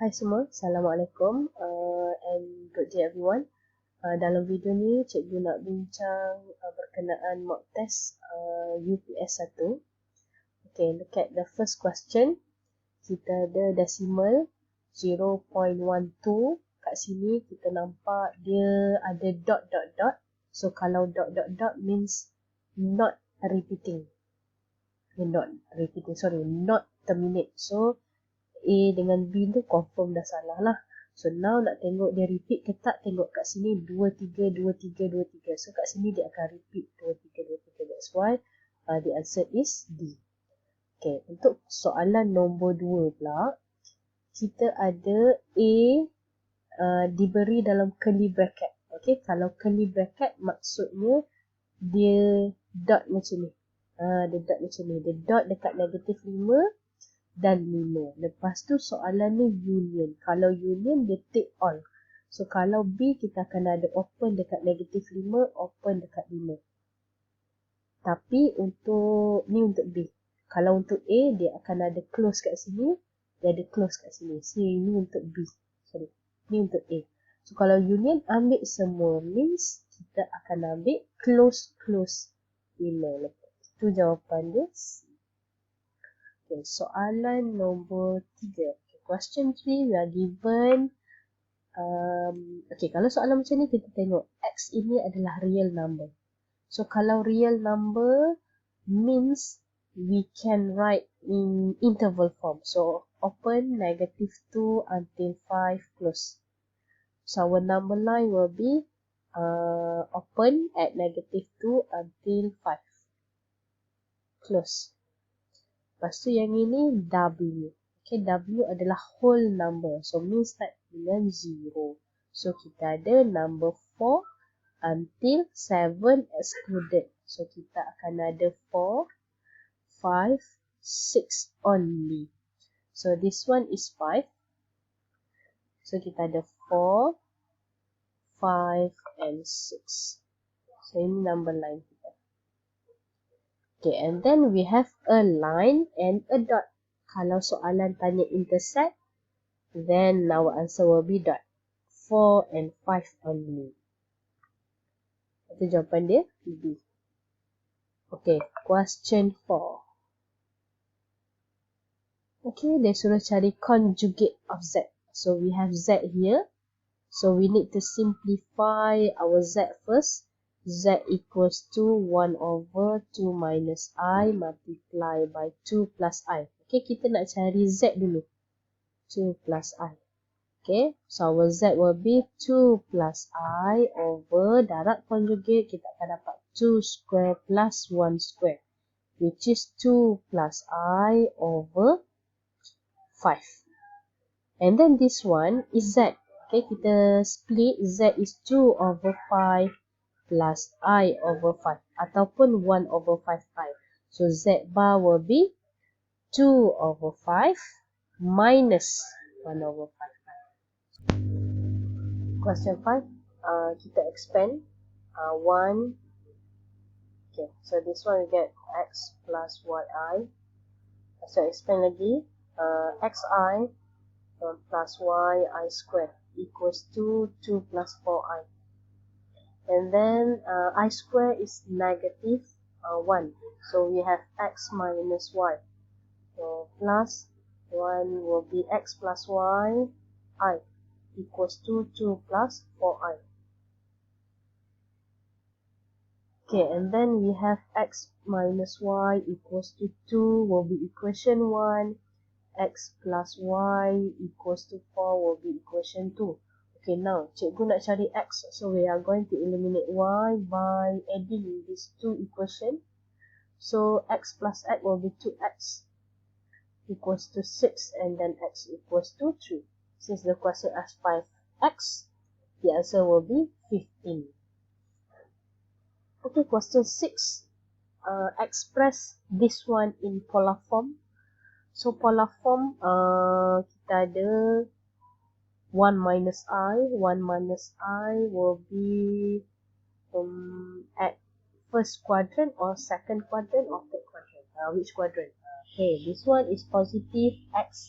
Hai semua, Assalamualaikum and good day everyone. Dalam video ni, cikgu nak bincang berkenaan mock test UPS 1. Okay, look at the first question. Kita ada decimal 0.12. Kat sini kita nampak dia ada dot dot dot. So kalau dot dot dot means not repeating. Not terminate. So A dengan B tu confirm dah salah lah. So now nak tengok dia repeat ke tak, tengok kat sini 23, 23, 23. So kat sini dia akan repeat 23, 23. That's why the answer is D. Okay, untuk soalan nombor 2 pula, kita ada A diberi dalam curly bracket. Okay, kalau curly bracket maksudnya dia dot macam ni. Dia dot macam ni. Dia dot dekat negatif 5 dan 5. Lepas tu soalan ni union. Kalau union dia take all. So kalau B kita akan ada open dekat negatif 5, open dekat 5. Tapi untuk B. Kalau untuk A dia akan ada close kat sini, dia ada close kat sini. So ini untuk B. Ini untuk A. So kalau union ambil semua means kita akan ambil close 5. Itu jawapan dia C. Okay, soalan nombor 3. Okay, question 3, we are given kalau soalan macam ni kita tengok X ini adalah real number. So kalau real number means we can write in interval form. So open negative 2 until 5 close. So our number line will be open at negative 2 until 5 close. Lepas tu yang ini W. Okay, W adalah whole number. So, means start dengan 0. So, kita ada number 4 until 7 excluded. So, kita akan ada 4, 5, 6 only. So, this one is 5. So, kita ada 4, 5, and 6. So, ini number line kita. Okay, and then we have a line and a dot. Kalau soalan tanya intersect, then our answer will be dot. 4 and 5 only. Itu jawapan dia, B. Okay, question 4. Okay, dia suruh cari conjugate of Z. So, we have Z here. So, we need to simplify our Z first. Z equals to 1 over 2 minus I multiply by 2 plus I. Okay, kita nak cari Z dulu. 2 plus I. Okay, so our Z will be 2 plus I over darab conjugate. Kita akan dapat 2 square plus 1 square. Which is 2 plus I over 5. And then this one is Z. Okay, kita split. Z is 2 over 5. Plus I over 5 ataupun 1 over 5I. So Z bar will be 2 over 5 minus 1 over 5I. Question 5, kita expand 1. Okay, so this one we get X plus YI. So expand lagi, XI plus YI squared equals to 2 plus 4I. And then I square is negative 1. So we have x minus y. So plus 1 will be x plus y I equals to 2 plus 4i. Okay, and then we have x minus y equals to 2 will be equation 1. X plus y equals to 4 will be equation 2. Okay, now cikgu nak cari x. So we are going to eliminate y by adding these two equations. So x plus x will be 2x equals to 6 and then x equals to 3. Since the question asks 5x, the answer will be 15. Okay, question 6. Express this one in polar form. So polar form kita ada 1 minus I. 1 minus I will be at first quadrant or second quadrant or third quadrant. Which quadrant? Okay, this one is positive x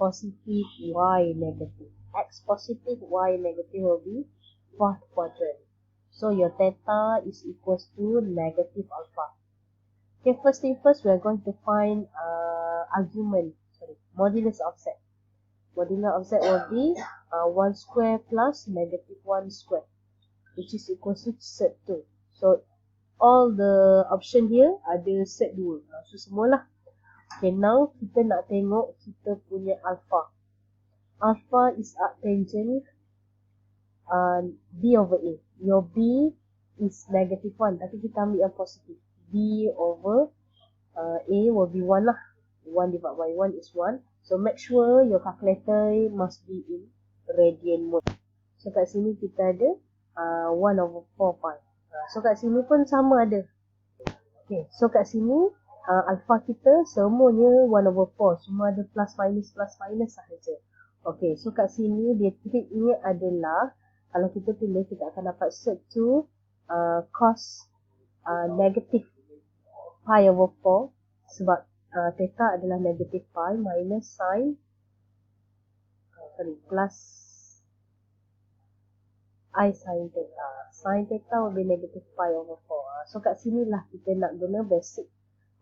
positive, y negative. X positive, y negative will be fourth quadrant. So your theta is equals to negative alpha. Okay, first thing first, we are going to find modulus offset. Modulus offset will be 1 square plus negative 1 square, which is equals to set 2. So all the option here ada set 2. So semualah. Okay, now kita nak tengok kita punya alpha. Alpha is arctangent B over A. Your B is negative 1, tapi kita ambil yang positif. B over A will be 1 lah. 1 divided by 1 is 1. So make sure your calculator must be in radian mode. So kat sini kita ada 1 over 4 pi. So kat sini pun sama ada. Okay, so kat sini alpha kita semuanya 1 over 4. Semua ada plus minus sahaja. Okay, so kat sini dia triknya adalah kalau kita tulis kita akan dapat set 2 cos negative pi over 4 sebab theta adalah negative pi minus sin plus I sin theta. Sin theta will be negative pi over 4. So kat sini lah kita nak guna basic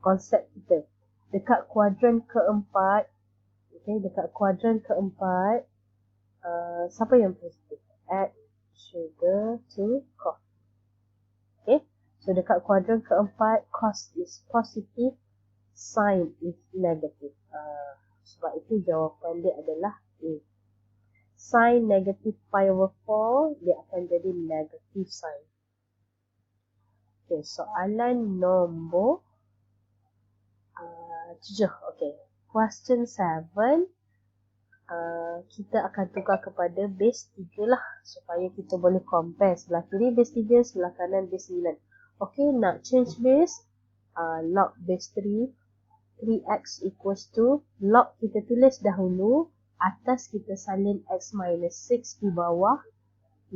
konsep kita. Dekat kuadran keempat, okay, dekat kuadran keempat, siapa yang positif? Add sugar to coffee. Okay, so dekat kuadran keempat, cos is positive, sin is negative. Sebab itu jawapan dia adalah A. Sin negative pi over 4, dia akan jadi negative sin. Okay, soalan nombor 7. Okay, question 7. Kita akan tukar kepada base 3 lah supaya kita boleh compare. Sebelah kiri base 3, sebelah kanan base 9. Okay, nak change base, log base 3, 3x equals to, log kita tulis dahulu, atas kita salin x minus 6, di bawah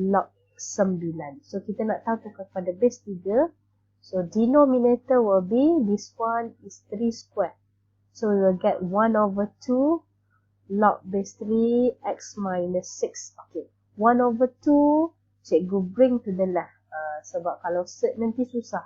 log 9. So kita nak tahu tukar kepada base 3. So denominator will be, this one is 3 square. So we will get 1 over 2 log base 3 x minus 6. Okay, 1 over 2 cikgu bring to the left. Sebab kalau set nanti susah.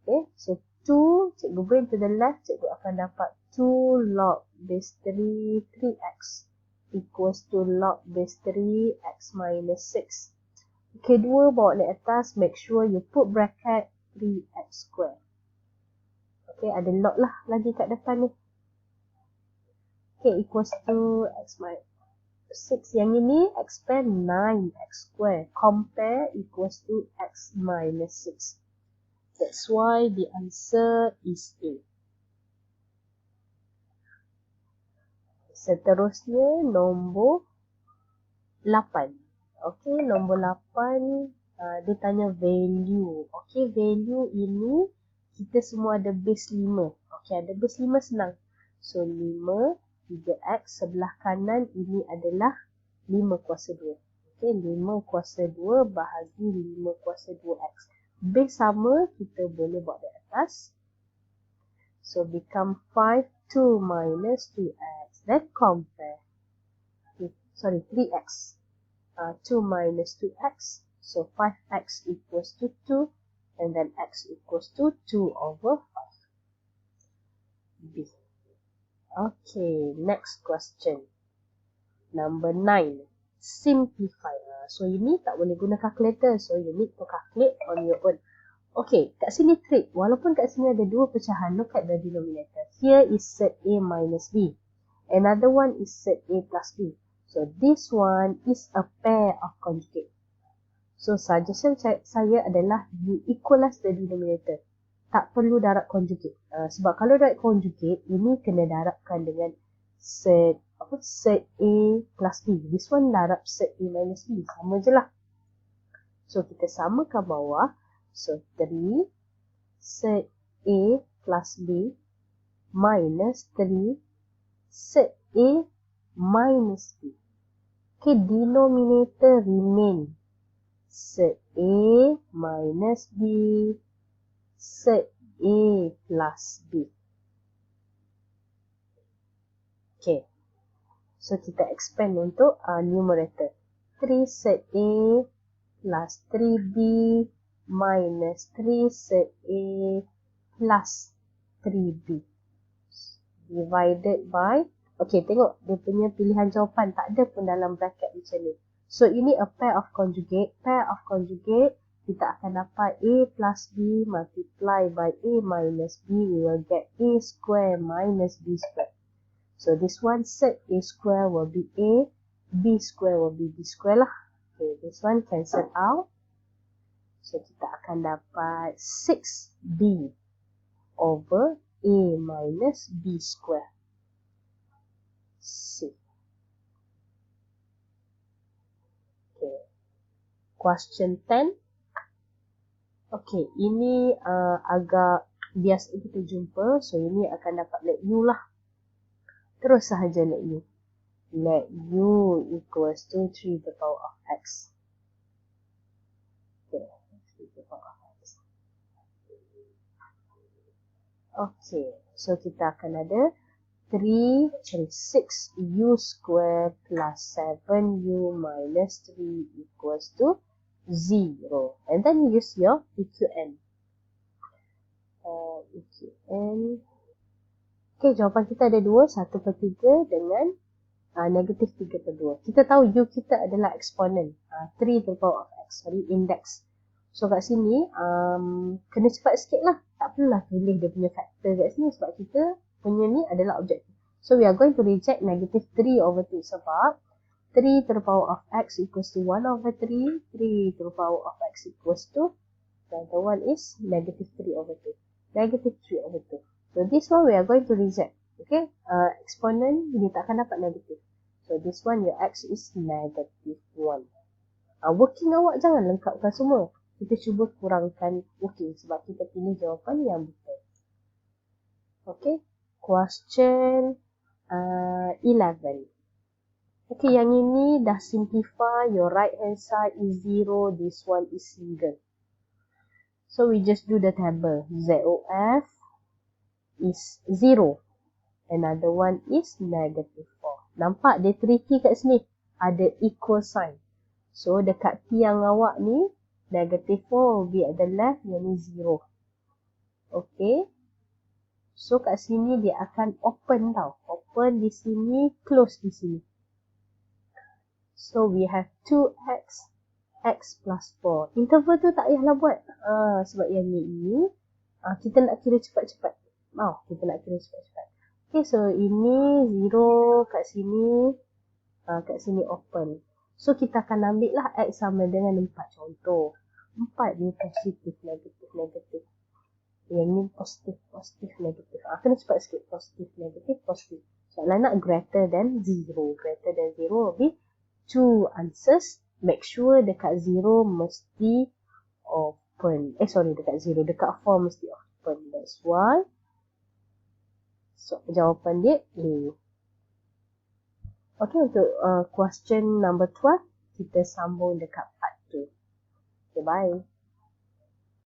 Okay, so 2 cikgu bring to the left, cikgu akan dapat 2 log base 3 3x equals to log base 3 x minus 6. Okay, 2 bawa naik atas, make sure you put bracket 3x square. Okay, ada log lah lagi kat depan ni. Okay, equals to x minus 6. Yang ini expand 9x square. Compare equals to x minus 6. That's why the answer is A. Seterusnya nombor 8. Okay, nombor 8 dia tanya value. Okay, value ini kita semua ada base 5. Okay, ada base 5 senang. So 5 3x, sebelah kanan ini adalah 5 kuasa 2. Okay, 5 kuasa 2 bahagi 5 kuasa 2x. Base sama, kita boleh bawa di atas. So become 5, 2 minus 2x. Then compare. 3x. 2 minus 2x. So 5x equals to 2. And then x equals to 2 over 5. B. Okay, next question. Number 9. Simplify. So you ni tak boleh guna calculator. So you need to calculate on your own. Okay, kat sini trick. Walaupun kat sini ada dua pecahan, look at the denominator. Here is set A minus B. Another one is set A plus B. So this one is a pair of conjugate. So suggestion saya adalah you equalize the denominator. Tak perlu darab conjugate. Sebab kalau darab conjugate, ini kena darabkan dengan set A plus B. This one darab set A minus B. Sama je lah. So kita samakan bawah. So 3 set A plus B minus 3 set A minus B. Okay, denominator remain set A minus B set A plus B. Okay. So, kita expand untuk numerator. 3 set A plus 3B minus 3 set A plus 3B. Divided by, okay, tengok dia punya pilihan jawapan. Tak ada pun dalam bracket macam ni. So, ini a pair of conjugate. Pair of conjugate, kita akan dapat A plus B multiply by A minus B. We will get A square minus B square. So, this one set A square will be A. B square will be B square lah. Okay, this one cancel out. So, kita akan dapat 6B over A minus B square. C. Okay. Question 10. Okay, ini agak biasa kita jumpa. So, ini akan dapat let U lah. Terus sahaja let U. Let U equals to 3 to the power of X. Okay, 3 to the power of X. Okay, so kita akan ada 6U square plus 7U minus 3 equals to 0. And then you use your EQN. EQN. Okay, jawapan kita ada 2, 1/3 dengan negatif 3/2. Kita tahu U kita adalah eksponen. 3 to the power of X. Sorry, index. So, kat sini, kena cepat sikit lah. Tak perlulah tulis dia punya factor kat sini sebab kita punya ni adalah objektif. So, we are going to reject negative 3 over 2 sebab 3 to the power of X equals to 1 over 3. 3 to the power of X equals to, the other one is negative 3 over 2. Negative 3 over 2. So, this one we are going to reject. Okay, exponent dia tak akan dapat negatif. So, this one your X is negative 1. Working awak jangan lengkapkan semua. Kita cuba kurangkan working sebab kita pilih jawapan yang betul. Okay, question 11. Okay, yang ini dah simplify. Your right hand side is 0. This one is single. So, we just do the table. ZOF is 0. Another one is negative 4. Nampak dia tricky kat sini. Ada equal sign. So, dekat P yang awak ni, negative 4 will be at the left, yang ni 0. Okay. So, kat sini dia akan open tau. Open di sini, close di sini. So, we have 2x, x plus 4. Interval tu tak payahlah buat. Sebab yang ni, kita nak kira cepat-cepat. Kita nak kira cepat-cepat. Okay, so ini 0 kat sini open. So, kita akan ambil lah x sama dengan 4 contoh. 4 ni positif, negatif, negatif. Yang ni positif, positif, negatif. Kena cepat sikit. Positif, negatif, positif. Soalan nak greater than 0. Greater than 0 will be 2 answers. Make sure dekat 0 mesti open. Dekat 0. Dekat 4 mesti open. That's why. So, jawapan dia A. Okay, untuk question number 12, kita sambung dekat part 2. Okay, bye.